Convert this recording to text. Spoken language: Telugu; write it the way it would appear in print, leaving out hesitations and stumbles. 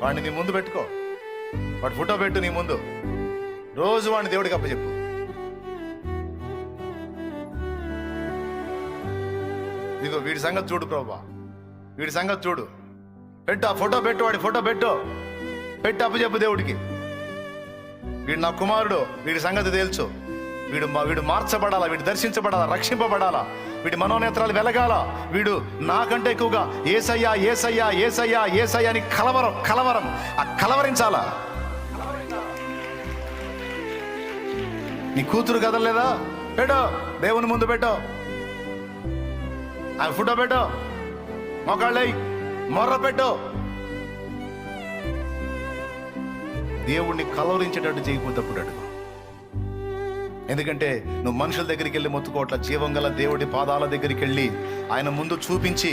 వాడిని నీ ముందు పెట్టుకో, వాడి ఫోటో పెట్టు నీ ముందు, రోజు వాడిని దేవుడికి అప్పచెప్పు. ఇదిగో వీడి సంగతి చూడు ప్రభా, వీడి సంగతి చూడు, పెట్టు ఆ ఫోటో పెట్టు, వాడి ఫోటో పెట్టు, పెట్టి అప్పచెప్పు దేవుడికి. వీడు నా కుమారుడు, వీడి సంగతి తేల్చు, వీడు మార్చబడాలా, వీడు దర్శించబడాలా, రక్షింపబడాలా, వీడి మనోనేత్రాలు వెలగాల, వీడు నాకంటే ఎక్కువగా యేసయ్యా యేసయ్యా యేసయ్యా యేసయ్యా అని కలవరం కలవరించాలా. నీ కూతురు కదలలేదా, పెట్టు దేవుని ముందు, పెట్టు ఆ ఫోటో, పెట్టు మోకాళ్ళై మొర్ర పెట్టు. దేవుణ్ణి కలవరించేటట్టు చేయకపోతప్పుడు అడుగు. ఎందుకంటే నువ్వు మనుషుల దగ్గరికి వెళ్ళి మొత్తుకోవట్ల, జీవం గల దేవుడి పాదాల దగ్గరికి వెళ్ళి ఆయన ముందు చూపించి